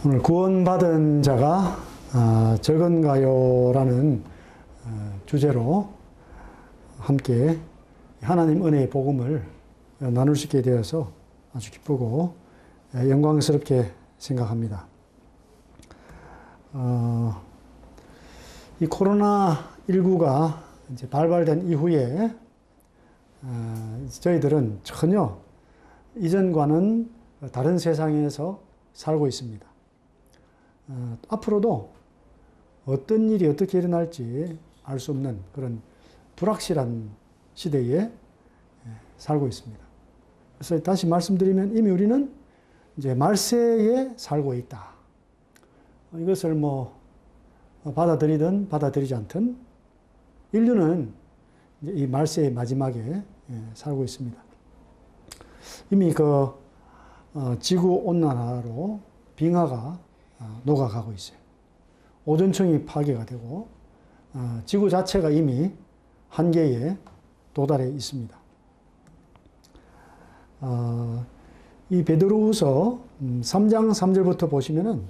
오늘 구원받은 자가 적은가요라는 주제로 함께 하나님 은혜의 복음을 나눌 수 있게 되어서 아주 기쁘고 영광스럽게 생각합니다. 이 코로나19가 이제 발발된 이후에 저희들은 전혀 이전과는 다른 세상에서 살고 있습니다. 앞으로도 어떤 일이 어떻게 일어날지 알 수 없는 그런 불확실한 시대에 살고 있습니다. 그래서 다시 말씀드리면 이미 우리는 이제 말세에 살고 있다. 이것을 받아들이든 받아들이지 않든 인류는 이제 이 말세의 마지막에 살고 있습니다. 이미 지구 온난화로 빙하가 녹아가고 있어요. 오존층이 파괴가 되고 지구 자체가 이미 한계에 도달해 있습니다. 이 베드로후서 3장 3절부터 보시면은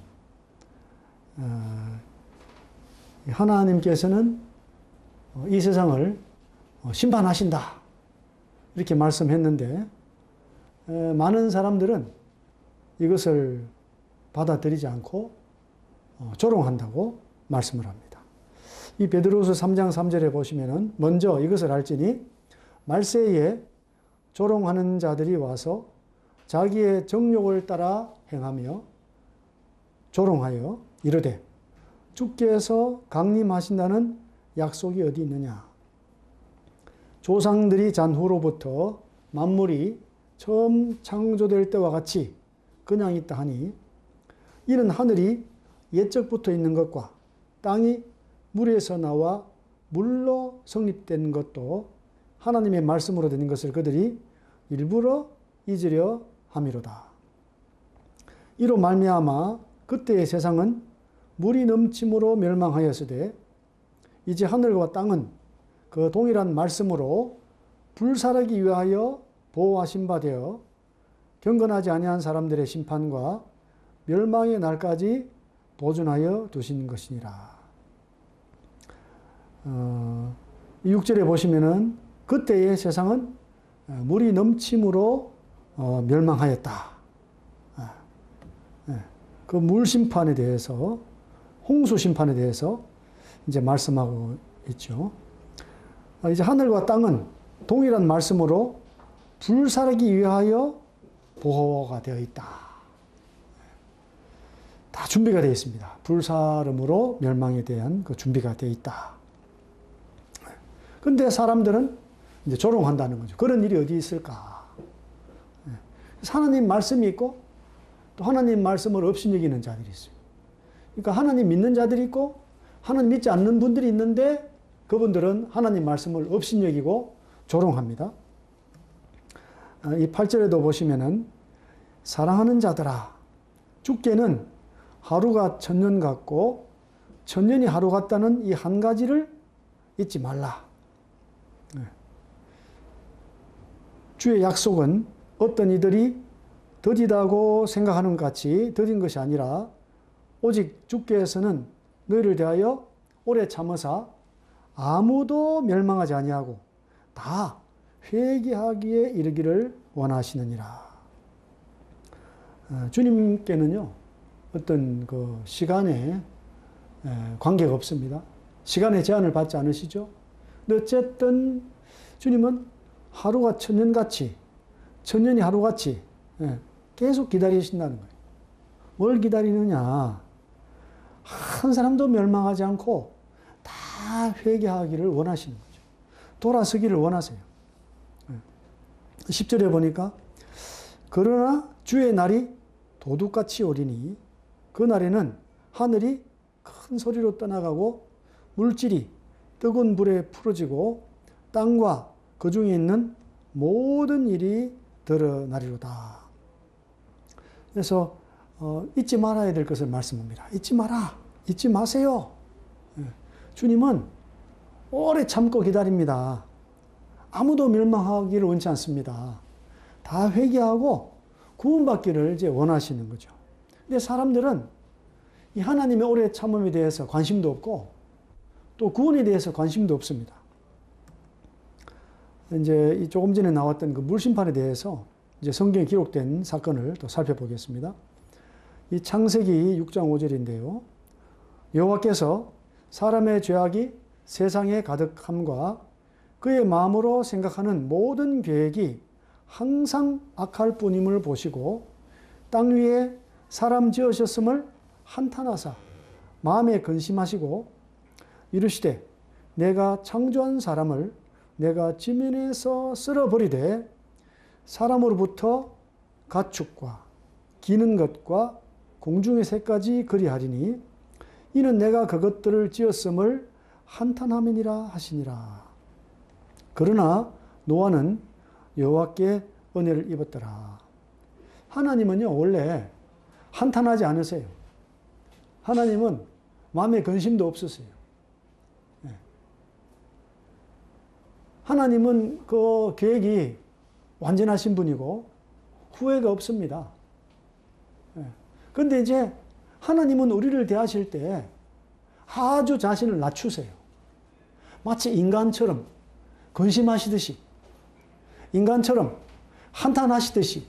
하나님께서는 이 세상을 심판하신다 이렇게 말씀했는데 많은 사람들은 이것을 받아들이지 않고 조롱한다고 말씀을 합니다. 이 베드로후서 3장 3절에 보시면은 먼저 이것을 알지니 말세에 조롱하는 자들이 와서 자기의 정욕을 따라 행하며 조롱하여 이르되 주께서 강림하신다는 약속이 어디 있느냐. 조상들이 잔 후로부터 만물이 처음 창조될 때와 같이 그냥 있다 하니 이는 하늘이 옛적부터 있는 것과 땅이 물에서 나와 물로 성립된 것도 하나님의 말씀으로 된 것을 그들이 일부러 잊으려 함이로다. 이로 말미암아 그때의 세상은 물이 넘침으로 멸망하였으되 이제 하늘과 땅은 그 동일한 말씀으로 불살하기 위하여 보호하신 바 되어 경건하지 아니한 사람들의 심판과 멸망의 날까지 보존하여 두신 것이니라. 6절에 보시면은 그때의 세상은 물이 넘침으로 멸망하였다. 그 물 심판에 대해서 홍수 심판에 대해서 이제 말씀하고 있죠. 이제 하늘과 땅은 동일한 말씀으로 불살하기 위하여 보호가 되어 있다. 다 준비가 되어 있습니다. 불사름으로 멸망에 대한 그 준비가 되어 있다. 근데 사람들은 이제 조롱한다는 거죠. 그런 일이 어디 있을까? 하나님 말씀이 있고 또 하나님 말씀을 업신여기는 자들이 있어요. 그러니까 하나님 믿는 자들이 있고 하나님 믿지 않는 분들이 있는데 그분들은 하나님 말씀을 업신여기고 조롱합니다. 이 8절에도 보시면은 사랑하는 자들아 주께는 하루가 천년 같고 천년이 하루 같다는 이 한 가지를 잊지 말라. 주의 약속은 어떤 이들이 더디다고 생각하는 것 같이 더딘 것이 아니라 오직 주께서는 너희를 대하여 오래 참으사 아무도 멸망하지 아니하고 다 회개하기에 이르기를 원하시느니라. 주님께는요 어떤 그 시간에 관계가 없습니다. 시간의 제한을 받지 않으시죠. 근데 어쨌든 주님은 하루가 천년같이 천년이 하루같이 계속 기다리신다는 거예요. 뭘 기다리느냐. 한 사람도 멸망하지 않고 다 회개하기를 원하시는 거죠. 돌아서기를 원하세요. 10절에 보니까 그러나 주의 날이 도둑같이 오리니 그 날에는 하늘이 큰 소리로 떠나가고 물질이 뜨거운 불에 풀어지고 땅과 그 중에 있는 모든 일이 드러나리로다. 그래서 잊지 말아야 될 것을 말씀합니다. 잊지 마라. 잊지 마세요. 주님은 오래 참고 기다립니다. 아무도 멸망하기를 원치 않습니다. 다 회개하고 구원받기를 이제 원하시는 거죠. 근데 사람들은 이 하나님의 오래 참음에 대해서 관심도 없고 또 구원에 대해서 관심도 없습니다. 이제 조금 전에 나왔던 그 물심판에 대해서 이제 성경에 기록된 사건을 또 살펴보겠습니다. 이 창세기 6장 5절인데요. 여호와께서 사람의 죄악이 세상에 가득함과 그의 마음으로 생각하는 모든 계획이 항상 악할 뿐임을 보시고 땅 위에 사람 지으셨음을 한탄하사 마음에 근심하시고 이르시되 내가 창조한 사람을 내가 지면에서 쓸어버리되 사람으로부터 가축과 기는 것과 공중의 새까지 그리하리니 이는 내가 그것들을 지었음을 한탄함이니라 하시니라. 그러나 노아는 여호와께 은혜를 입었더라. 하나님은요 원래 한탄하지 않으세요. 하나님은 마음에 근심도 없으세요. 하나님은 그 계획이 완전하신 분이고 후회가 없습니다. 그런데 이제 하나님은 우리를 대하실 때 아주 자신을 낮추세요. 마치 인간처럼 근심하시듯이, 인간처럼 한탄하시듯이.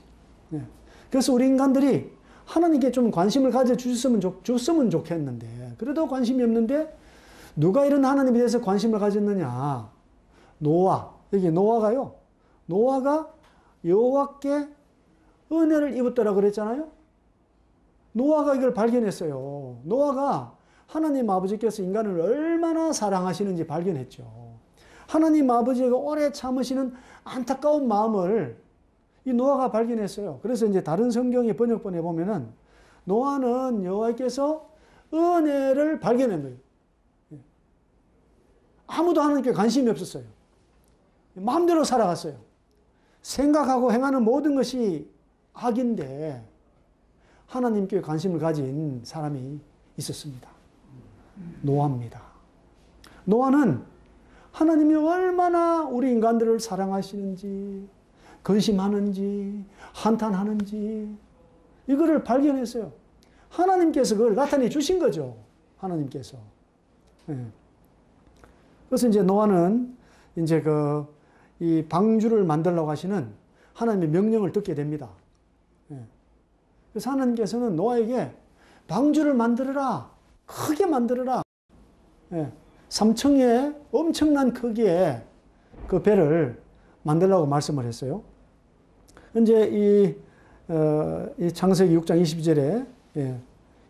그래서 우리 인간들이 하나님께 좀 관심을 가져주셨으면 좋겠는데, 그래도 관심이 없는데, 누가 이런 하나님에 대해서 관심을 가졌느냐? 노아. 여기 노아가요. 노아가 여호와께 은혜를 입었다라고 그랬잖아요. 노아가 이걸 발견했어요. 노아가 하나님 아버지께서 인간을 얼마나 사랑하시는지 발견했죠. 하나님 아버지가 오래 참으시는 안타까운 마음을 이 노아가 발견했어요. 그래서 이제 다른 성경의 번역본에 보면은 노아는 여호와께서 은혜를 발견한 거예요. 아무도 하나님께 관심이 없었어요. 마음대로 살아갔어요. 생각하고 행하는 모든 것이 악인데 하나님께 관심을 가진 사람이 있었습니다. 노아입니다. 노아는 하나님이 얼마나 우리 인간들을 사랑하시는지, 근심하는지, 한탄하는지 이거를 발견했어요. 하나님께서 그걸 나타내 주신 거죠. 하나님께서. 그래서 이제 노아는 이제 이 방주를 만들려고 하시는 하나님의 명령을 듣게 됩니다. 그래서 하나님께서는 노아에게 방주를 만들어라. 크게 만들어라. 3층에 엄청난 크기의 그 배를 만들라고 말씀을 했어요. 이제 이 창세기 6장 22절에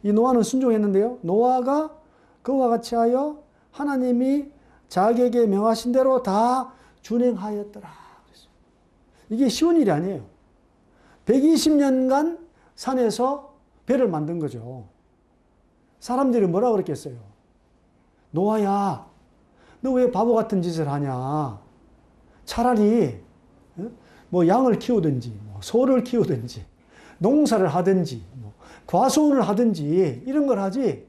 이 노아는 순종했는데요. 노아가 그와 같이 하여 하나님이 자기에게 명하신 대로 다 준행하였더라. 이게 쉬운 일이 아니에요. 120년간 산에서 배를 만든 거죠. 사람들이 뭐라고 그랬겠어요? 노아야, 너 왜 바보 같은 짓을 하냐? 차라리 뭐 양을 키우든지, 뭐 소를 키우든지, 농사를 하든지, 뭐 과수원을 하든지 이런 걸 하지.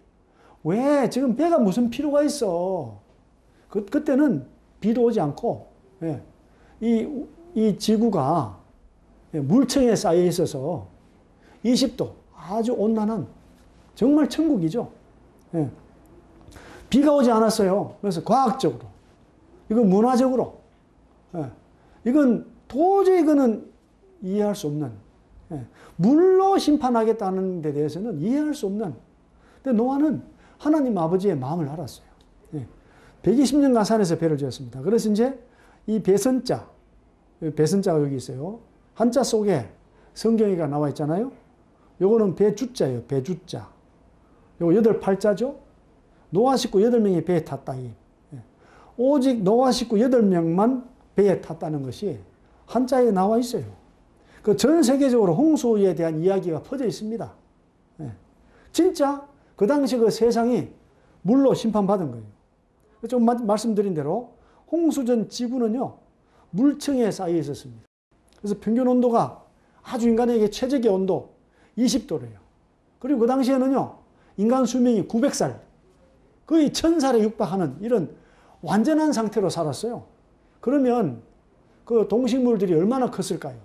왜 지금 배가 무슨 필요가 있어? 그때는 비도 오지 않고 이 지구가 물층에 쌓여 있어서 20도 아주 온난한 정말 천국이죠. 비가 오지 않았어요. 그래서 과학적으로, 이건 문화적으로, 이건 도저히 이거는 이해할 수 없는, 물로 심판하겠다는 데 대해서는 이해할 수 없는. 근데 노아는 하나님 아버지의 마음을 알았어요. 120년간 산에서 배를 지었습니다. 그래서 이제 이 배선자가 여기 있어요. 한자 속에 성경이가 나와 있잖아요. 요거는 배주자예요. 배주자. 요거 8팔자죠. 노아 식구 8명이 배에 탔다. 오직 노아 식구 8명만 배에 탔다는 것이 한자에 나와 있어요. 그 전 세계적으로 홍수에 대한 이야기가 퍼져 있습니다. 진짜 그 당시 그 세상이 물로 심판받은 거예요. 좀 말씀드린 대로 홍수전 지구는요, 물층에 쌓여 있었습니다. 그래서 평균 온도가 아주 인간에게 최적의 온도 20도래요. 그리고 그 당시에는요, 인간 수명이 900살, 거의 1000살에 육박하는 이런 완전한 상태로 살았어요. 그러면 그 동식물들이 얼마나 컸을까요?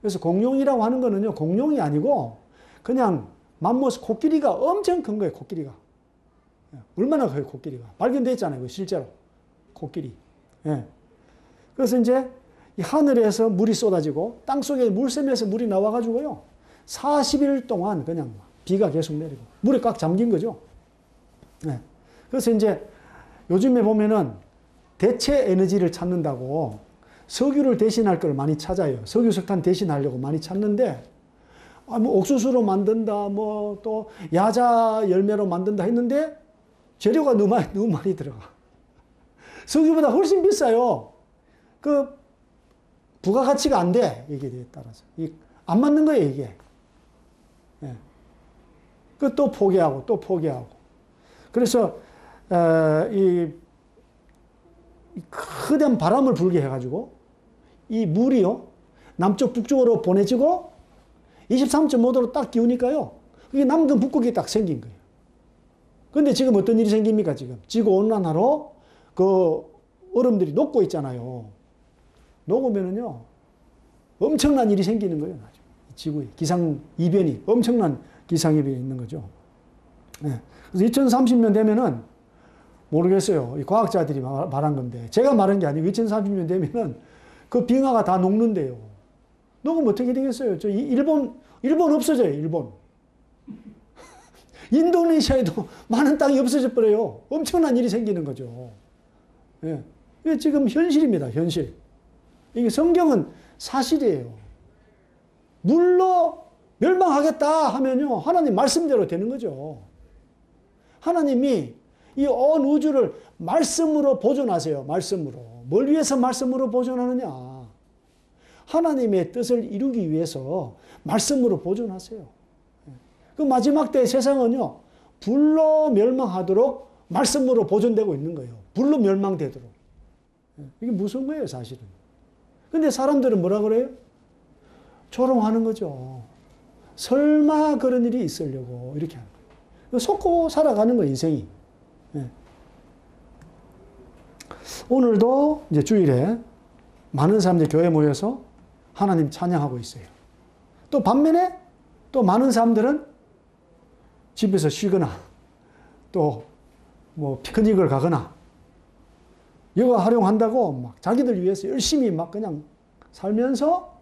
그래서 공룡이라고 하는 거는요, 공룡이 아니고 그냥 맘모스 코끼리가 엄청 큰 거예요, 코끼리가. 얼마나 커요, 코끼리가. 발견됐잖아요, 실제로. 코끼리. 예. 그래서 이제 이 하늘에서 물이 쏟아지고 땅속에 물샘에서 물이 나와가지고요. 40일 동안 그냥 비가 계속 내리고 물에 꽉 잠긴 거죠. 예. 그래서 이제 요즘에 보면은 대체 에너지를 찾는다고 석유를 대신할 걸 많이 찾아요. 석유, 석탄 대신하려고 많이 찾는데, 뭐 옥수수로 만든다, 뭐 또 야자 열매로 만든다 했는데 재료가 너무 많이 들어가. 석유보다 훨씬 비싸요. 그 부가가치가 안 돼. 여기에 따라서. 안 맞는 거예요, 이게. 예. 그 또 포기하고 또 포기하고. 그래서 이 크던 바람을 불게 해가지고 이 물이요 남쪽 북쪽으로 보내지고 23.5도로 딱 기우니까요 그게 남극 북극이 딱 생긴 거예요. 근데 지금 어떤 일이 생깁니까? 지금 지구 온난화로 그 얼음들이 녹고 있잖아요. 녹으면은요 엄청난 일이 생기는 거예요. 지구에 기상 이변이 엄청난 기상 이변이 있는 거죠. 네. 그래서 2030년 되면은 모르겠어요. 이 과학자들이 말한 건데 제가 말한 게 아니고 2030년 되면은 그 빙하가 다 녹는데요. 녹으면 어떻게 되겠어요? 저 일본 없어져요. 일본. 인도네시아에도 많은 땅이 없어져 버려요. 엄청난 일이 생기는 거죠. 예. 이게 지금 현실입니다. 현실. 이게 성경은 사실이에요. 물로 멸망하겠다 하면요 하나님 말씀대로 되는 거죠. 하나님이 이 온 우주를 말씀으로 보존하세요. 말씀으로. 뭘 위해서 말씀으로 보존하느냐. 하나님의 뜻을 이루기 위해서 말씀으로 보존하세요. 그 마지막 때 세상은요. 불로 멸망하도록 말씀으로 보존되고 있는 거예요. 불로 멸망되도록. 이게 무서운 거예요, 사실은. 근데 사람들은 뭐라 그래요? 조롱하는 거죠. 설마 그런 일이 있으려고 이렇게 하는 거예요. 속고 살아가는 거예요, 인생이. 네. 오늘도 이제 주일에 많은 사람들이 교회에 모여서 하나님 찬양하고 있어요. 또 반면에 또 많은 사람들은 집에서 쉬거나 또 뭐 피크닉을 가거나 여가 활용한다고 막 자기들 위해서 열심히 막 그냥 살면서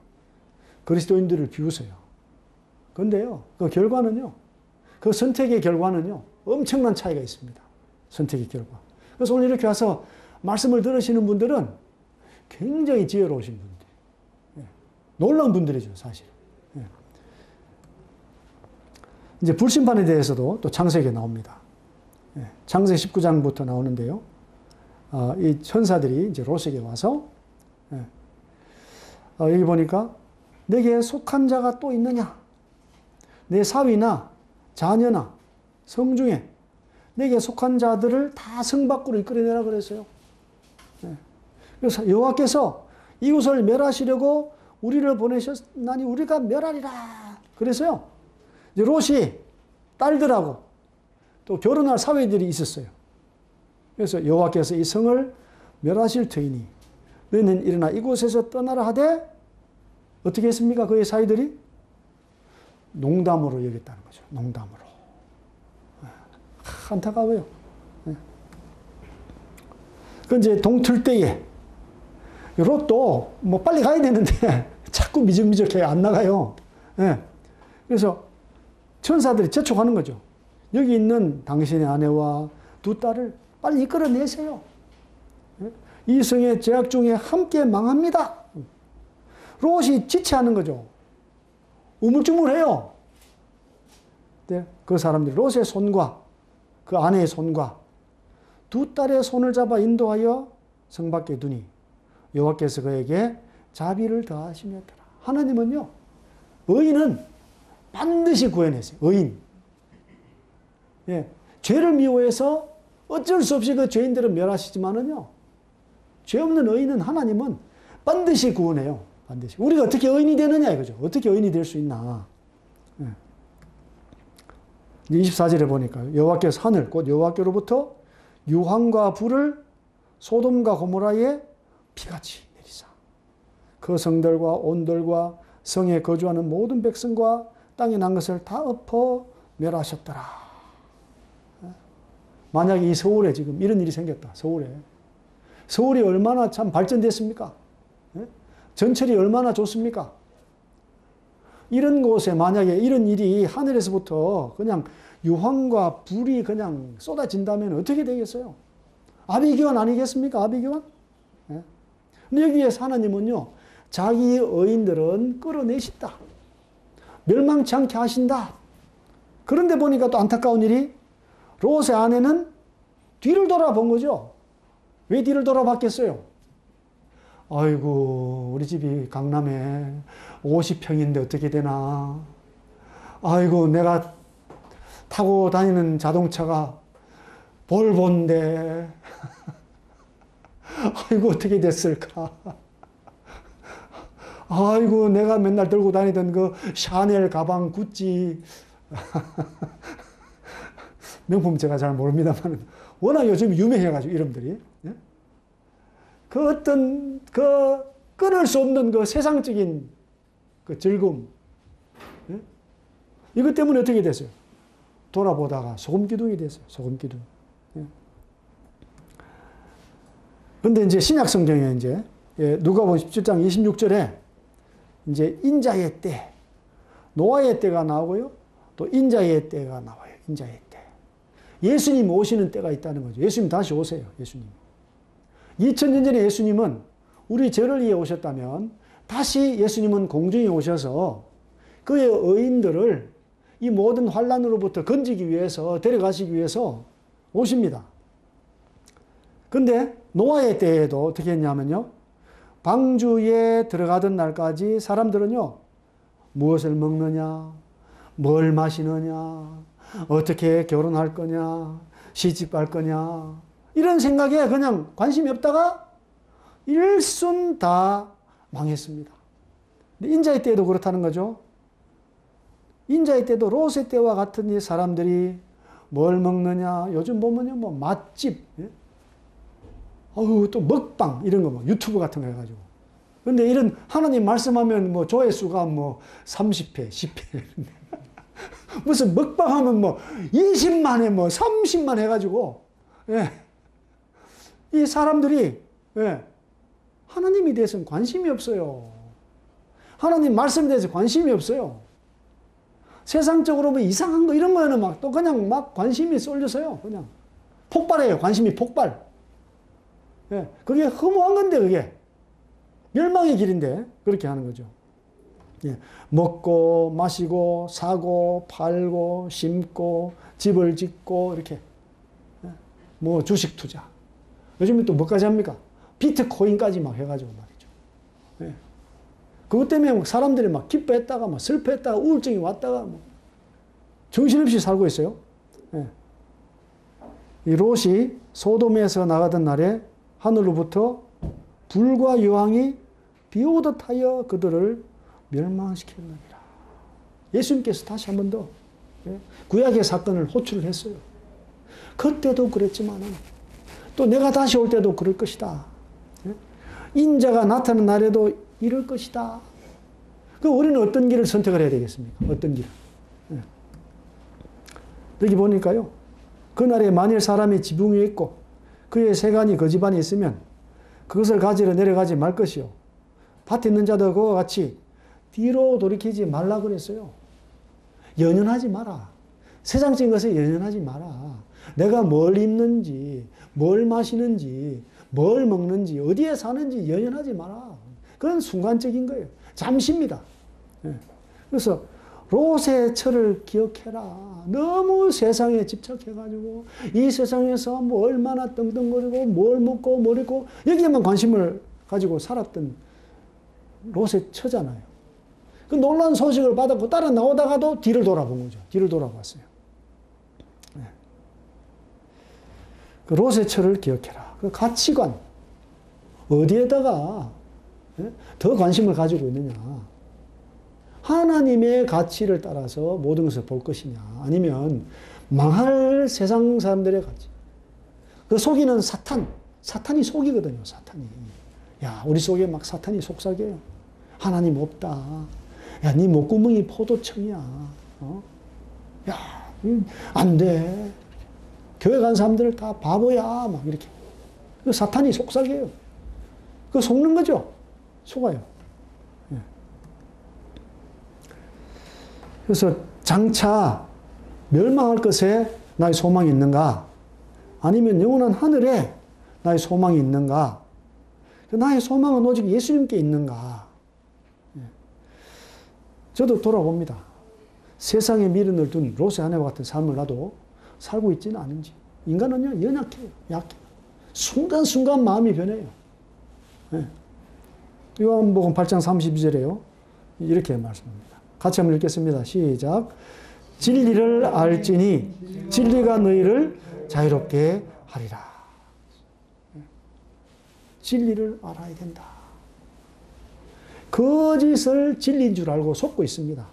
그리스도인들을 비웃어요. 그런데요, 그 결과는요, 그 선택의 결과는요, 엄청난 차이가 있습니다. 선택의 결과. 그래서 오늘 이렇게 와서 말씀을 들으시는 분들은 굉장히 지혜로우신 분들. 예. 놀라운 분들이죠, 사실. 예. 이제 불심판에 대해서도 또 창세기에 나옵니다. 예. 창세 19장부터 나오는데요. 이 천사들이 이제 롯에게 와서, 예. 여기 보니까, 내게 속한 자가 또 있느냐? 내 사위나 자녀나 성중에 내게 속한 자들을 다 성 밖으로 이끌어내라 그랬어요. 네. 그래서 여호와께서 이웃을 멸하시려고 우리를 보내셨나니 우리가 멸하리라. 그래서요. 이제 롯이 딸들하고 또 결혼할 사위들이 있었어요. 그래서 여호와께서 이 성을 멸하실 터이니 너희는 일어나 이곳에서 떠나라 하되 어떻게 했습니까? 그의 사위들이 농담으로 여겼다는 거죠. 농담으로. 안타까워요. 그 이제 동틀 때에 롯도 뭐 빨리 가야 되는데 자꾸 미적미적해 안 나가요. 예. 그래서 천사들이 재촉하는 거죠. 여기 있는 당신의 아내와 두 딸을 빨리 이끌어내세요. 예? 이 성의 죄악 중에 함께 망합니다. 롯이 지체하는 거죠. 우물쭈물해요. 네? 그 사람들이 롯의 손과 그 아내의 손과 두 딸의 손을 잡아 인도하여 성 밖에 두니 여호와께서 그에게 자비를 더하시며더라. 하나님은요, 의인은 반드시 구해내세요. 의인. 예, 죄를 미워해서 어쩔 수 없이 그 죄인들을 멸하시지만은요, 죄 없는 의인은 하나님은 반드시 구원해요. 반드시. 우리가 어떻게 의인이 되느냐 이거죠. 어떻게 의인이 될 수 있나. 예. 24절에 보니까 여호와께서 하늘 곧 여호와께로부터 유황과 불을 소돔과 고모라에 피같이 내리사 그 성들과 온들과 성에 거주하는 모든 백성과 땅에 난 것을 다 엎어 멸하셨더라. 만약에 이 서울에 지금 이런 일이 생겼다. 서울에. 서울이 얼마나 참 발전됐습니까? 전철이 얼마나 좋습니까? 이런 곳에 만약에 이런 일이 하늘에서부터 그냥 유황과 불이 그냥 쏟아진다면 어떻게 되겠어요? 아비규환 아니겠습니까? 아비규환? 근데 여기에서 하나님은요, 자기 의인들은 끌어내신다. 멸망치 않게 하신다. 그런데 보니까 또 안타까운 일이 롯의 아내는 뒤를 돌아본 거죠. 왜 뒤를 돌아봤겠어요? 아이고, 우리 집이 강남에 50평인데 어떻게 되나. 아이고, 내가 타고 다니는 자동차가 볼보인데 아이고, 어떻게 됐을까. 아이고, 내가 맨날 들고 다니던 그 샤넬 가방, 구찌 명품 제가 잘 모릅니다만 워낙 요즘 유명해가지고 이름들이, 그 어떤 그 끊을 수 없는 그 세상적인 그 즐거움, 이것 때문에 어떻게 됐어요? 돌아보다가 소금기둥이 됐어요. 소금기둥. 그런데 이제 신약 성경에 이제 누가복음 17장 26절에 이제 인자의 때, 노아의 때가 나오고요, 또 인자의 때가 나와요. 인자의 때. 예수님 오시는 때가 있다는 거죠. 예수님 다시 오세요. 예수님. 2000년 전에 예수님은 우리 죄를 위해 오셨다면 다시 예수님은 공중에 오셔서 그의 의인들을 이 모든 환난으로부터 건지기 위해서, 데려가시기 위해서 오십니다. 근데 노아의 때에도 어떻게 했냐면요, 방주에 들어가던 날까지 사람들은요, 무엇을 먹느냐, 뭘 마시느냐, 어떻게 결혼할 거냐, 시집갈 거냐, 이런 생각에 그냥 관심이 없다가 일순 다 망했습니다. 근데 인자의 때도 그렇다는 거죠. 인자의 때도 롯의 때와 같은 이 사람들이 뭘 먹느냐, 요즘 보면요, 뭐 맛집, 또 먹방, 이런 거 뭐 유튜브 같은 거 해가지고. 근데 이런 하나님 말씀하면 뭐 조회수가 뭐 30회, 10회. 무슨 먹방하면 뭐 20만에 뭐 30만 해가지고, 이 사람들이, 하나님에 대해서는 관심이 없어요. 하나님 말씀에 대해서 관심이 없어요. 세상적으로 뭐 이상한 거, 이런 거에는 막 또 그냥 막 관심이 쏠려서요. 그냥 폭발해요. 관심이 폭발. 그게 허무한 건데, 그게. 멸망의 길인데, 그렇게 하는 거죠. 먹고, 마시고, 사고, 팔고, 심고, 집을 짓고, 이렇게. 뭐, 주식 투자. 요즘에 또 뭐까지 합니까? 비트코인까지 막 해가지고 말이죠. 그것 때문에 사람들이 막 기뻐했다가, 막 슬퍼했다가, 우울증이 왔다가, 뭐 정신없이 살고 있어요. 이 롯이 소돔에서 나가던 날에 하늘로부터 불과 유황이 비 오듯 하여 그들을 멸망시켰느니라. 예수님께서 다시 한 번 더 구약의 사건을 호출을 했어요. 그때도 그랬지만 또 내가 다시 올 때도 그럴 것이다. 인자가 나타나는 날에도 이럴 것이다. 그럼 우리는 어떤 길을 선택을 해야 되겠습니까? 어떤 길을? 여기 보니까요, 그날에 만일 사람이 지붕 위에 있고 그의 세간이 그 집안에 있으면 그것을 가지러 내려가지 말 것이요, 밭에 있는 자도 그와 같이 뒤로 돌이키지 말라 그랬어요. 연연하지 마라. 세상적인 것에 연연하지 마라. 내가 뭘 입는지, 뭘 마시는지, 뭘 먹는지, 어디에 사는지 연연하지 마라. 그건 순간적인 거예요. 잠시입니다. 그래서 롯의 철을 기억해라. 너무 세상에 집착해가지고 이 세상에서 뭐 얼마나 떵떵거리고 뭘 먹고 뭘 입고 여기에만 관심을 가지고 살았던 롯의 처잖아요. 그 놀라운 소식을 받았고 따라 나오다가도 뒤를 돌아본 거죠. 뒤를 돌아봤어요. 그 롯의 철을 기억해라. 그 가치관, 어디에다가 더 관심을 가지고 있느냐. 하나님의 가치를 따라서 모든 것을 볼 것이냐, 아니면 망할 세상 사람들의 가치. 그 속이는 사탄이 속이거든요. 사탄이. 야, 우리 속에 막 사탄이 속삭여요. 하나님 없다. 야, 네 목구멍이 포도청이야. 야, 안 돼. 교회 간 사람들 다 바보야. 막 이렇게. 그 사탄이 속삭여요. 그 속는 거죠. 속아요. 예. 그래서 장차 멸망할 것에 나의 소망이 있는가? 아니면 영원한 하늘에 나의 소망이 있는가? 나의 소망은 오직 예수님께 있는가? 예. 저도 돌아봅니다. 세상에 미련을 둔 롯의 아내와 같은 삶을 나도 살고 있지는 않은지. 인간은요, 연약해요. 약해요. 순간순간 마음이 변해요. 예. 요한복음 8장 32절에요. 이렇게 말씀합니다. 같이 한번 읽겠습니다. 시작. 진리를 알지니 진리가 너희를 자유롭게 하리라. 진리를 알아야 된다. 거짓을 진리인 줄 알고 속고 있습니다.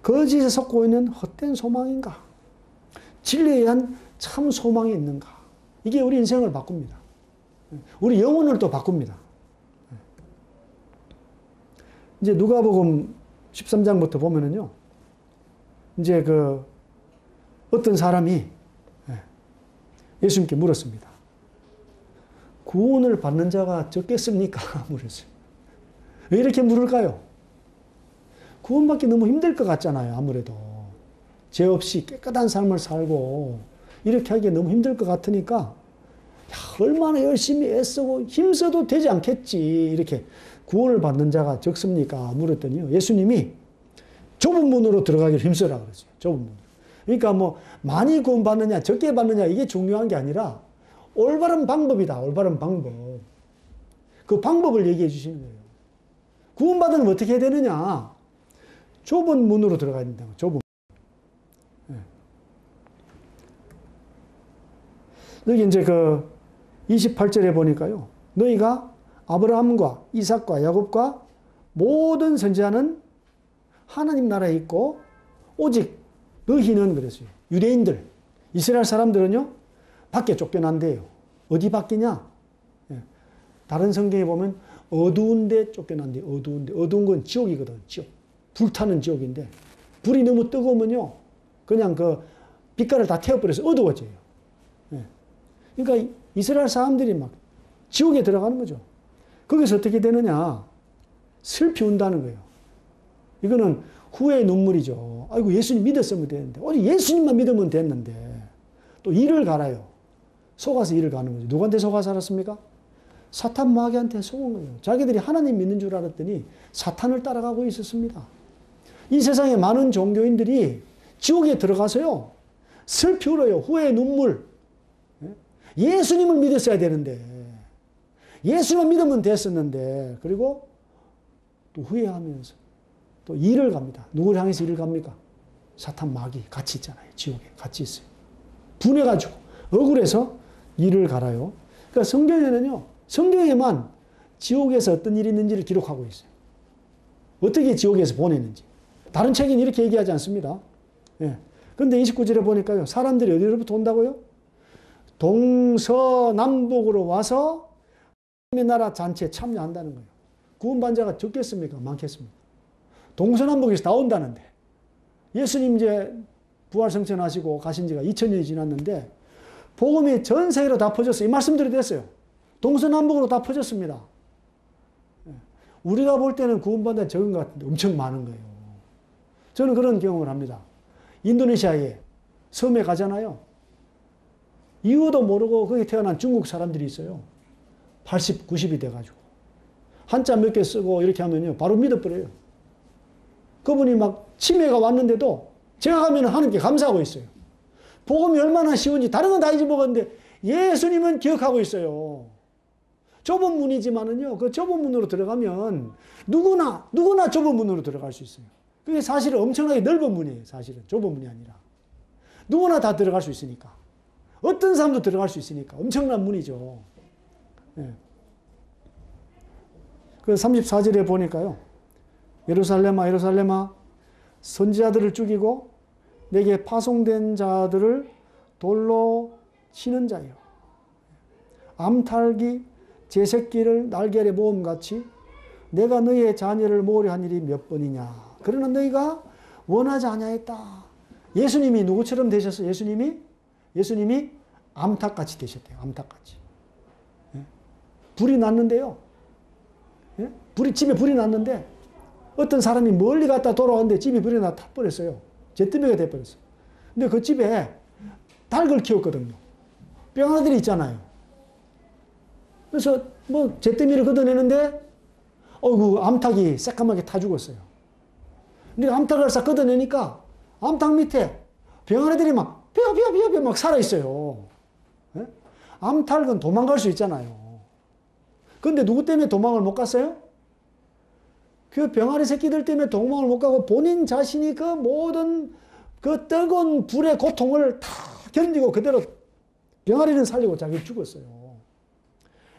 거짓에 속고 있는 헛된 소망인가? 진리에 대한 참 소망이 있는가? 이게 우리 인생을 바꿉니다. 우리 영혼을 또 바꿉니다. 이제 누가복음 13장부터 보면은요, 이제 어떤 사람이 예수님께 물었습니다. 구원을 받는 자가 적겠습니까? 물었어요. 왜 이렇게 물을까요? 구원받기 너무 힘들 것 같잖아요, 아무래도. 죄 없이 깨끗한 삶을 살고, 이렇게 하기 너무 힘들 것 같으니까, 얼마나 열심히 애쓰고 힘써도 되지 않겠지. 이렇게 구원을 받는 자가 적습니까? 물었더니요, 예수님이 좁은 문으로 들어가기를 힘써라 그랬어요. 좁은 문. 그러니까 많이 구원받느냐, 적게 받느냐, 이게 중요한 게 아니라, 올바른 방법이다. 올바른 방법. 그 방법을 얘기해 주시는 거예요. 구원받으면 어떻게 해야 되느냐? 좁은 문으로 들어가야 된다. 좁은 문. 여기 이제 28절에 보니까요. 너희가 아브라함과 이삭과 야곱과 모든 선지자는 하나님 나라에 있고 오직 너희는 그랬어요. 유대인들, 이스라엘 사람들은요. 밖에 쫓겨난대요. 어디 밖이냐? 다른 성경에 보면 어두운 데 쫓겨난대요. 어두운 데. 어두운 건 지옥이거든. 지옥. 불타는 지옥인데 불이 너무 뜨거우면요. 그냥 빛깔을 다 태워버려서 어두워져요. 그러니까 이스라엘 사람들이 막 지옥에 들어가는 거죠. 거기서 어떻게 되느냐? 슬피 운다는 거예요. 이거는 후회의 눈물이죠. 아이고 예수님 믿었으면 되는데 오직 예수님만 믿으면 됐는데 또 이를 갈아요. 속아서 이를 가는 거죠. 누구한테 속아 살았습니까? 사탄 마귀한테 속은 거예요. 자기들이 하나님 믿는 줄 알았더니 사탄을 따라가고 있었습니다. 이 세상에 많은 종교인들이 지옥에 들어가서요. 슬피 울어요. 후회의 눈물. 예수님을 믿었어야 되는데 예수만 믿으면 됐었는데 그리고 또 후회하면서 또 일을 갑니다. 누구를 향해서 일을 갑니까? 사탄 마귀 같이 있잖아요. 지옥에 같이 있어요. 분해가지고 억울해서 일을 갈아요. 그러니까 성경에는요. 성경에만 지옥에서 어떤 일이 있는지를 기록하고 있어요. 어떻게 지옥에서 보내는지. 다른 책은 이렇게 얘기하지 않습니다. 예. 그런데 29절에 보니까요. 사람들이 어디로부터 온다고요? 동서남북으로 와서 하나님의 나라 잔치에 참여한다는 거예요. 구원받은 자가 적겠습니까? 많겠습니까? 동서남북에서 다 온다는데. 예수님 이제 부활승천하시고 가신 지가 2000년이 지났는데 복음이 전 세계로 다 퍼졌어요. 이 말씀드려야 됐어요. 동서남북으로 다 퍼졌습니다. 우리가 볼 때는 구원받은 적은 것 같은데 엄청 많은 거예요. 저는 그런 경험을 합니다. 인도네시아에 섬에 가잖아요. 이유도 모르고 거기 태어난 중국 사람들이 있어요. 80, 90이 돼가지고. 한자 몇 개 쓰고 이렇게 하면요. 바로 믿어버려요. 그분이 막 치매가 왔는데도 제가 가면 하나님께 감사하고 있어요. 복음이 얼마나 쉬운지 다른 건 다 잊어먹었는데 예수님은 기억하고 있어요. 좁은 문이지만은요. 그 좁은 문으로 들어가면 누구나 좁은 문으로 들어갈 수 있어요. 그게 사실은 엄청나게 넓은 문이에요. 사실은 좁은 문이 아니라. 누구나 다 들어갈 수 있으니까. 어떤 사람도 들어갈 수 있으니까. 엄청난 문이죠. 예. 그 34절에 보니까요. 예루살렘아 예루살렘아 선지자들을 죽이고 내게 파송된 자들을 돌로 치는 자요. 암탈기 제새끼를 날개 아래 모음같이 내가 너희의 자녀를 모으려 한 일이 몇 번이냐. 그러나 너희가 원하지 아니하였다. 예수님이 누구처럼 되셨어요? 예수님이 암탉같이 되셨대요. 암탉같이. 예? 불이 났는데요. 예? 집에 불이 났는데 어떤 사람이 멀리 갔다 돌아왔는데 집에 불이 나 타버렸어요. 잿더미가 돼버렸어요. 근데 그 집에 닭을 키웠거든요. 병아들이 있잖아요. 그래서 뭐 잿더미를 걷어내는데 어이구 암탉이 새까맣게 타 죽었어요. 근데 암탉을 싹 걷어내니까 암탉 밑에 병아리들이 막 뼈 막 살아있어요. 예? 암탉은 도망갈 수 있잖아요. 근데 누구 때문에 도망을 못 갔어요? 그 병아리 새끼들 때문에 도망을 못 가고 본인 자신이 그 모든 그 뜨거운 불의 고통을 다 견디고 그대로 병아리는 살리고 자기 죽었어요.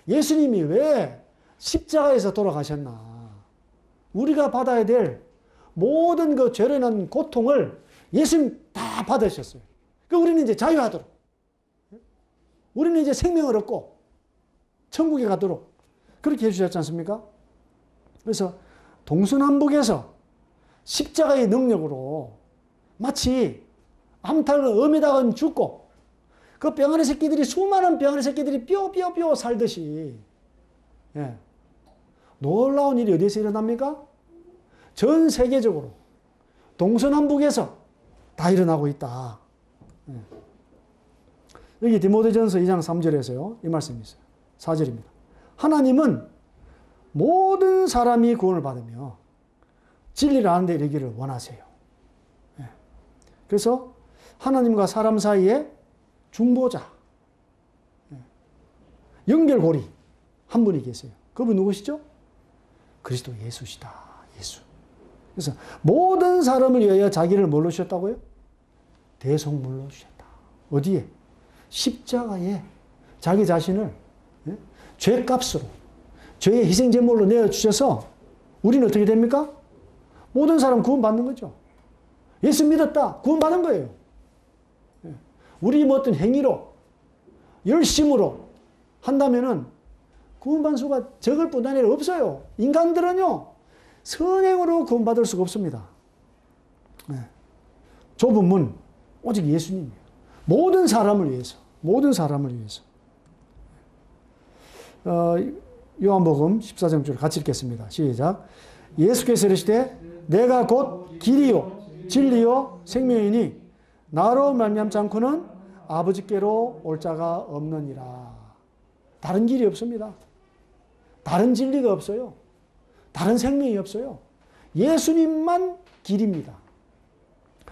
예수님이 왜 십자가에서 돌아가셨나? 우리가 받아야 될 모든 그 죄로 인한 고통을 예수님 다 받으셨어요. 그 우리는 이제 자유하도록. 우리는 이제 생명을 얻고 천국에 가도록 그렇게 해주셨지 않습니까? 그래서 동서남북에서 십자가의 능력으로 마치 암탉을 엄에다가 죽고 그 병아리 새끼들이 수많은 병아리 새끼들이 뼈 살듯이 예. 놀라운 일이 어디에서 일어납니까? 전 세계적으로 동서남북에서 다 일어나고 있다. 예. 여기 디모데전서 2장 3절에서요. 이 말씀이 있어요. 4절입니다. 하나님은 모든 사람이 구원을 받으며 진리를 아는 데 이르기를 원하세요. 예. 그래서 하나님과 사람 사이에 중보자, 예. 연결고리 한 분이 계세요. 그분 누구시죠? 그리스도 예수시다. 예수. 그래서 모든 사람을 위하여 자기를 뭘로 주셨다고요? 대속물로 주셨다. 어디에? 십자가에 자기 자신을 예? 죄값으로 죄의 희생제물로 내어주셔서 우리는 어떻게 됩니까? 모든 사람 구원받는 거죠. 예수 믿었다. 구원받은 거예요. 예. 우리 뭐 어떤 행위로 열심으로 한다면은 구원받는 수가 적을 뿐 아니라 없어요. 인간들은요. 선행으로 구원받을 수가 없습니다. 예. 좁은 문 오직 예수님이에요. 모든 사람을 위해서. 모든 사람을 위해서. 요한복음 14장 같이 읽겠습니다. 시작. 예수께서 이르시되 내가 곧 길이요 진리요 생명이니 나로 말미암지 않고는 아버지께로 올 자가 없느니라. 다른 길이 없습니다. 다른 진리가 없어요. 다른 생명이 없어요. 예수님만 길입니다.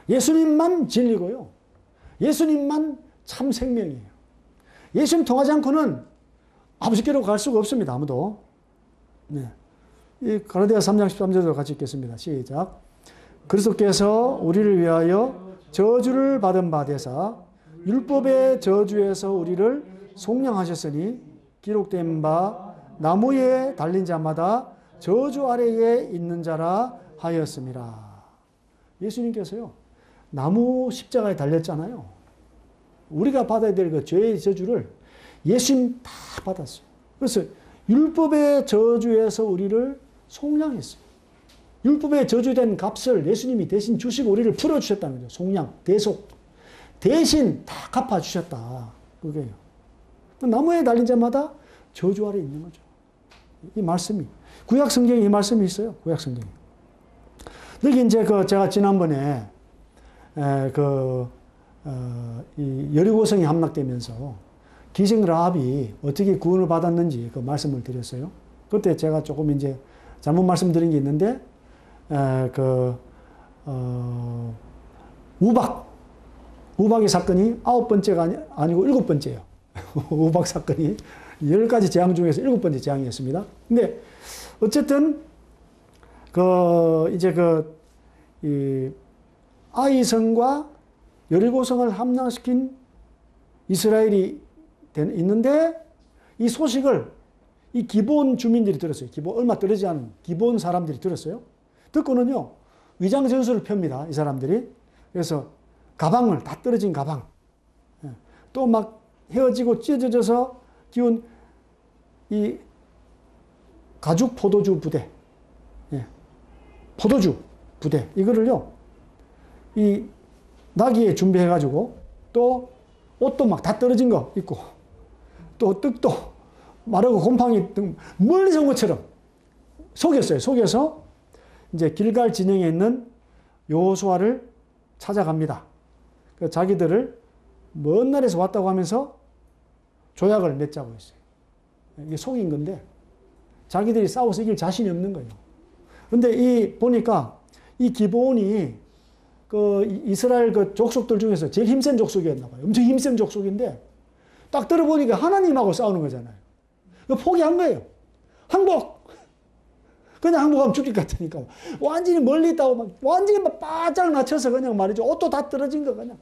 예수님만 진리고요. 예수님만 참 생명이에요. 예수님 통하지 않고는 아버지께로 갈 수가 없습니다. 아무도. 네. 이 가라디아 3장 13절도 같이 읽겠습니다. 시작. 그리스도께서 우리를 위하여 저주를 받은 바 되사 율법의 저주에서 우리를 속량하셨으니 기록된 바 나무에 달린 자마다 저주 아래에 있는 자라 하였습니다. 예수님께서요. 나무 십자가에 달렸잖아요. 우리가 받아야 될 그 죄의 저주를 예수님 다 받았어요. 그래서 율법의 저주에서 우리를 속량했어요. 율법의 저주된 값을 예수님이 대신 주시고 우리를 풀어주셨다는 거죠. 속량, 대속. 대신 다 갚아주셨다. 그게요. 나무에 달린 자마다 저주 아래 있는 거죠. 이 말씀이. 구약 성경에 이 말씀이 있어요. 구약 성경에. 여기 이제 제가 지난번에 이 여리고성이 함락되면서 기생 라합이 어떻게 구원을 받았는지 그 말씀을 드렸어요. 그때 제가 조금 이제 잘못 말씀드린 게 있는데, 우박의 사건이 9번째가 아니고 7번째예요. 우박 사건이 10가지 재앙 중에서 7번째 재앙이었습니다. 근데 어쨌든 이 아이성과 여리고성을 함락시킨 이스라엘이 있는데 이 소식을 이 기본 주민들이 들었어요. 얼마 떨어지지 않은 기본 사람들이 들었어요. 듣고는요, 위장 전술을 펴니다. 이 사람들이. 그래서 가방을, 다 떨어진 가방. 또 막 헤어지고 찢어져서 기운 이 가죽 포도주 부대. 포도주 부대. 이거를요, 이 나귀에 준비해가지고 또 옷도 막 다 떨어진 거 입고 또 떡도 마르고 곰팡이 등 멀리서 온 것처럼 속였어요. 속여서 이제 길갈 진영에 있는 여호수아를 찾아갑니다. 그 자기들을 먼 날에서 왔다고 하면서 조약을 맺자고 했어요. 이게 속인 건데 자기들이 싸워서 이길 자신이 없는 거예요. 근데 이 보니까 이 기브온이 그 이스라엘 그 족속들 중에서 제일 힘센 족속이었나 봐요. 엄청 힘센 족속인데 딱 들어보니까 하나님하고 싸우는 거잖아요. 포기한 거예요. 항복! 그냥 항복하면 죽일 것 같으니까. 완전히 멀리 있다고 막 완전히 막 바짝 낮춰서 그냥 말이죠. 옷도 다 떨어진 거 그냥.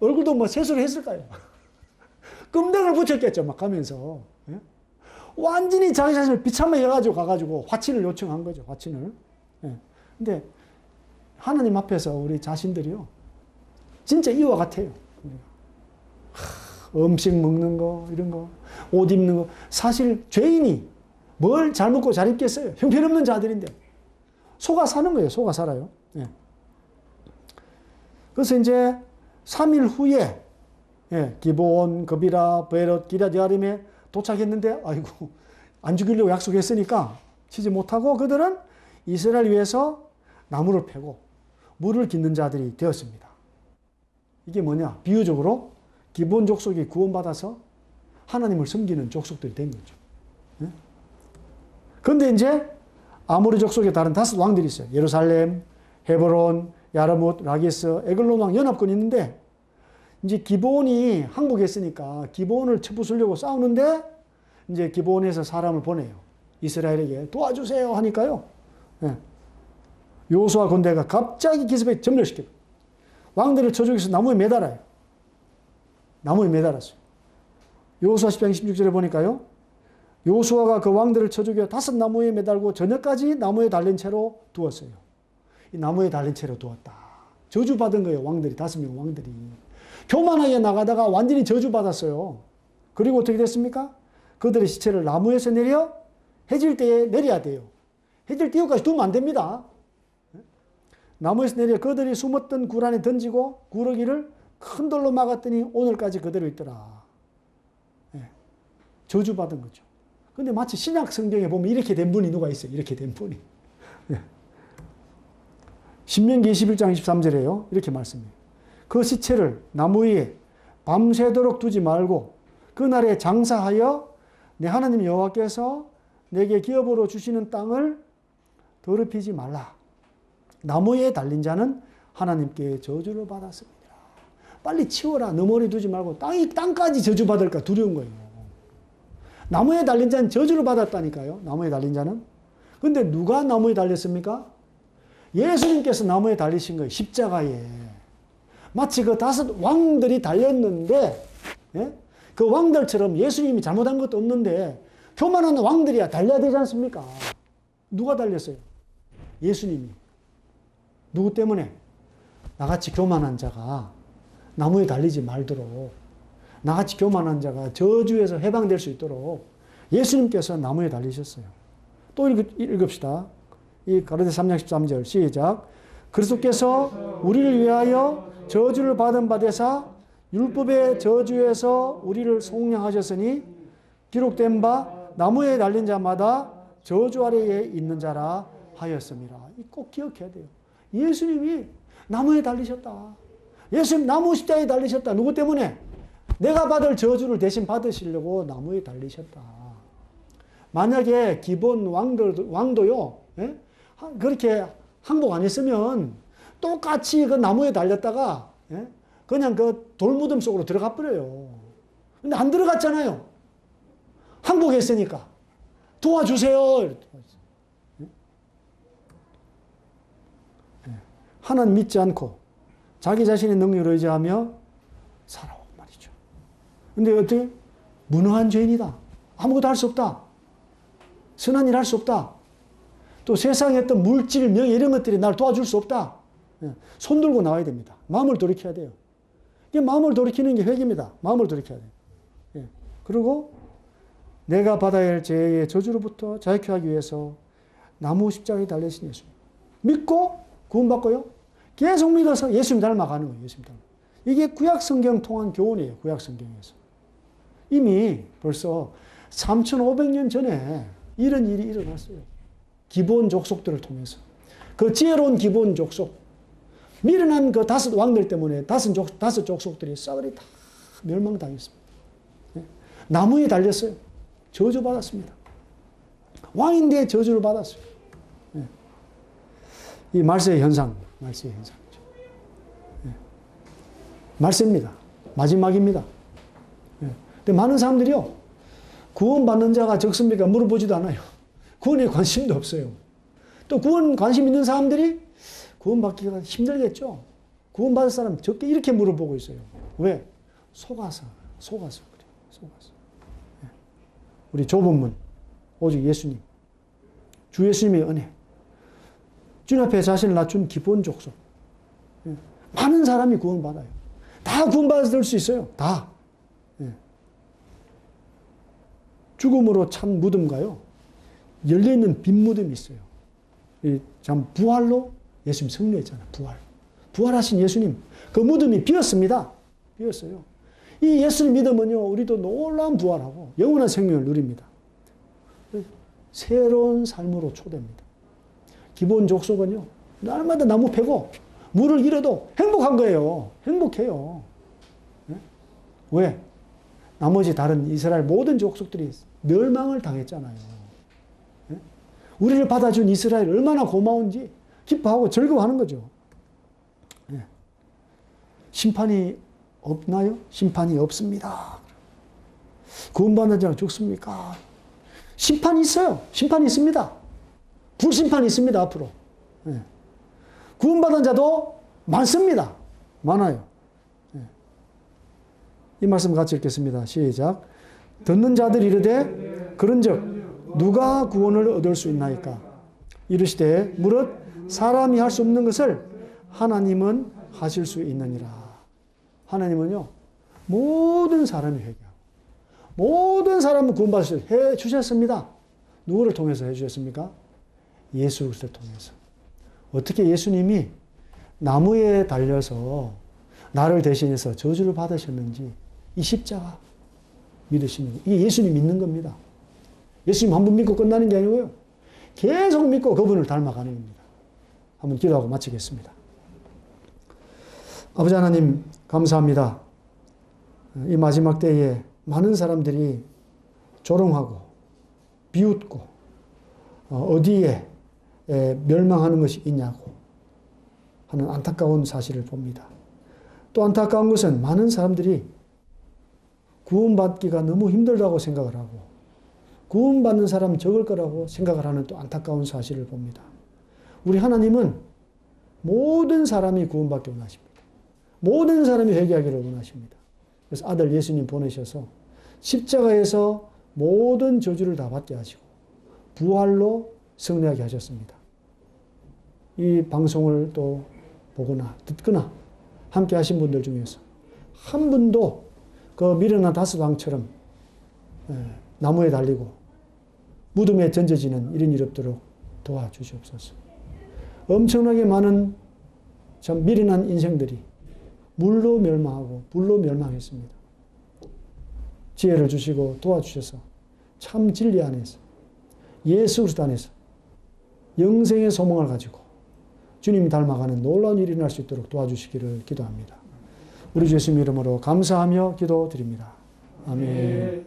얼굴도 뭐 세수를 했을까요? 끔댕을 붙였겠죠. 막 가면서. 예? 완전히 자기 자신을 비참하게 해가지고 가가지고 화친을 요청한 거죠. 화친을. 예. 근데 하나님 앞에서 우리 자신들이요. 진짜 이와 같아요. 음식 먹는 거, 이런 거, 옷 입는 거. 사실 죄인이 뭘 잘 먹고 잘 입겠어요? 형편없는 자들인데. 속아 사는 거예요. 속아 살아요. 예. 그래서 이제 3일 후에 기브온, 거비라, 베롯, 기럇 여아림에 도착했는데 아이고 안 죽이려고 약속했으니까 치지 못하고 그들은 이스라엘 위해서 나무를 패고 물을 깃는 자들이 되었습니다. 이게 뭐냐? 비유적으로 기브온 족속이 구원받아서 하나님을 섬기는 족속들이 된 거죠. 그런데 이제 아모리 족속의 다른 5 왕들이 있어요. 예루살렘, 헤브론, 야르뭇, 라기스, 에글론 왕 연합군이 있는데 이제 기브온이 항복했으니까 기브온을 쳐부수려고 싸우는데 이제 기브온에서 사람을 보내요. 이스라엘에게 도와주세요 하니까요. 여호수아 군대가 갑자기 기습에 점멸시켜요. 왕들을 저쪽에서 나무에 매달아요. 나무에 매달았어요. 여호수아 10장 16절에 보니까요. 여호수아가 그 왕들을 쳐죽여 5 나무에 매달고 저녁까지 나무에 달린 채로 두었어요. 이 나무에 달린 채로 두었다. 저주받은 거예요. 왕들이 5명 왕들이. 교만하게 나가다가 완전히 저주받았어요. 그리고 어떻게 됐습니까? 그들의 시체를 나무에서 내려 해질 때에 내려야 돼요. 해질 때까지 두면 안 됩니다. 나무에서 내려 그들이 숨었던 굴 안에 던지고 구러기를 큰 돌로 막았더니 오늘까지 그대로 있더라. 저주받은 거죠. 근데 마치 신약 성경에 보면 이렇게 된 분이 누가 있어요. 이렇게 된 분이. 신명기 21장 23절에요. 이렇게 말씀해요. 그 시체를 나무 위에 밤새도록 두지 말고 그날에 장사하여 내 하나님 여호와께서 내게 기업으로 주시는 땅을 더럽히지 말라. 나무에 달린 자는 하나님께 저주를 받았습니다. 빨리 치워라. 너 머리 두지 말고 땅까지 저주받을까 두려운 거예요. 나무에 달린 자는 저주를 받았다니까요. 나무에 달린 자는. 근데 누가 나무에 달렸습니까? 예수님께서 나무에 달리신 거예요. 십자가에. 마치 그 5 왕들이 달렸는데 그 왕들처럼 예수님이 잘못한 것도 없는데 교만한 왕들이야 달려야 되지 않습니까? 누가 달렸어요? 예수님이. 누구 때문에? 나같이 교만한 자가 나무에 달리지 말도록, 나같이 교만한 자가 저주에서 해방될 수 있도록 예수님께서 나무에 달리셨어요. 또 읽읍시다. 이 가로대 3장 13절 시작. 그리스도께서 우리를 위하여 저주를 받은 바 되사 율법의 저주에서 우리를 속량하셨으니 기록된 바 나무에 달린 자마다 저주 아래에 있는 자라 하였습니다. 꼭 기억해야 돼요. 예수님이 나무에 달리셨다. 예수님 나무 십자가에 달리셨다. 누구 때문에? 내가 받을 저주를 대신 받으시려고 나무에 달리셨다. 만약에 기본 왕도요, 그렇게 항복 안 했으면 똑같이 그 나무에 달렸다가, 그냥 그 돌무덤 속으로 들어가 버려요. 근데 안 들어갔잖아요. 항복했으니까. 도와주세요. 하나님 믿지 않고 자기 자신의 능력을 의지하며 살아오고 말이죠. 근데 어떻게? 무능한 죄인이다. 아무것도 할 수 없다. 선한 일 할 수 없다. 또 세상에 어떤 물질, 명예 이런 것들이 날 도와줄 수 없다. 손 들고 나와야 됩니다. 마음을 돌이켜야 돼요. 마음을 돌이키는 게 회개입니다. 마음을 돌이켜야 돼요. 그리고 내가 받아야 할 죄의 저주로부터 자유케 하기 위해서 나무 십자가에 달리신 예수. 믿고 구원받고요. 계속 믿어서 예수님 닮아가는 거예요. 예수님 닮아. 이게 구약 성경 통한 교훈이에요. 구약 성경에서. 이미 벌써 3,500년 전에 이런 일이 일어났어요. 기본 족속들을 통해서. 그 지혜로운 기본 족속. 미련한 그 다섯 왕들 때문에 다섯 족속들이 싸그리 다 멸망당했습니다. 나무에 달렸어요. 저주받았습니다. 왕인데 저주를 받았어요. 이 말세의 현상, 말세의 현상이죠. 말세입니다. 마지막입니다. 근데 많은 사람들이요, 구원받는 자가 적습니까? 물어보지도 않아요. 구원에 관심도 없어요. 또 구원 관심 있는 사람들이 구원받기가 힘들겠죠. 구원받을 사람 적게 이렇게 물어보고 있어요. 왜? 속아서 그래요. 속아서. 우리 좁은 문, 오직 예수님, 주 예수님의 은혜, 주님 앞에 자신을 낮춘 기본 족속. 많은 사람이 구원받아요. 다 구원받을 수 있어요. 다. 죽음으로 찬 무덤가요, 열려있는 빈 무덤이 있어요. 참 부활로 예수님 승리했잖아요. 부활하신 예수님. 그 무덤이 비었습니다. 비었어요. 이 예수를 믿으면요, 우리도 놀라운 부활하고 영원한 생명을 누립니다. 새로운 삶으로 초대합니다. 기본 족속은요, 날마다 나무 패고 물을 잃어도 행복한 거예요. 행복해요. 왜? 나머지 다른 이스라엘 모든 족속들이 멸망을 당했잖아요. 우리를 받아준 이스라엘 얼마나 고마운지 기뻐하고 즐거워하는 거죠. 심판이 없나요? 심판이 없습니다. 구원받는 자가 죽습니까? 심판이 있어요. 심판이 있습니다. 불심판이 있습니다. 앞으로. 구원받은 자도 많습니다. 많아요. 이 말씀 같이 읽겠습니다. 시작. 듣는 자들이 이르되 그런즉 누가 구원을 얻을 수 있나이까? 이르시되 무릇 사람이 할 수 없는 것을 하나님은 하실 수 있느니라. 하나님은요, 모든 사람이 회개하고 모든 사람은 구원받을 수 해 주셨습니다. 누구를 통해서 해 주셨습니까? 예수 그리스도를 통해서. 어떻게 예수님이 나무에 달려서 나를 대신해서 저주를 받으셨는지 이 십자가 믿으시는 거. 이게 예수님 믿는 겁니다. 예수님 한 번 믿고 끝나는 게 아니고요, 계속 믿고 그분을 닮아가는 겁니다. 한번 기도하고 마치겠습니다. 아버지 하나님 감사합니다. 이 마지막 때에 많은 사람들이 조롱하고 비웃고 어디에 멸망하는 것이 있냐고 하는 안타까운 사실을 봅니다. 또 안타까운 것은 많은 사람들이 구원받기가 너무 힘들다고 생각을 하고 구원받는 사람 적을 거라고 생각을 하는 또 안타까운 사실을 봅니다. 우리 하나님은 모든 사람이 구원받기 원하십니다. 모든 사람이 회개하기를 원하십니다. 그래서 아들 예수님 보내셔서 십자가에서 모든 저주를 다 받게 하시고 부활로 승리하게 하셨습니다. 이 방송을 또 보거나 듣거나 함께 하신 분들 중에서 한 분도 그 미련한 다섯 왕처럼 나무에 달리고 무덤에 던져지는 이런 일 없도록 도와주시옵소서. 엄청나게 많은 참 미련한 인생들이 물로 멸망하고 불로 멸망했습니다. 지혜를 주시고 도와주셔서 참 진리 안에서 예수 그리스도 안에서 영생의 소망을 가지고 주님 닮아가는 놀라운 일이 날 수 있도록 도와주시기를 기도합니다. 우리 주 예수님 이름으로 감사하며 기도드립니다. 아멘.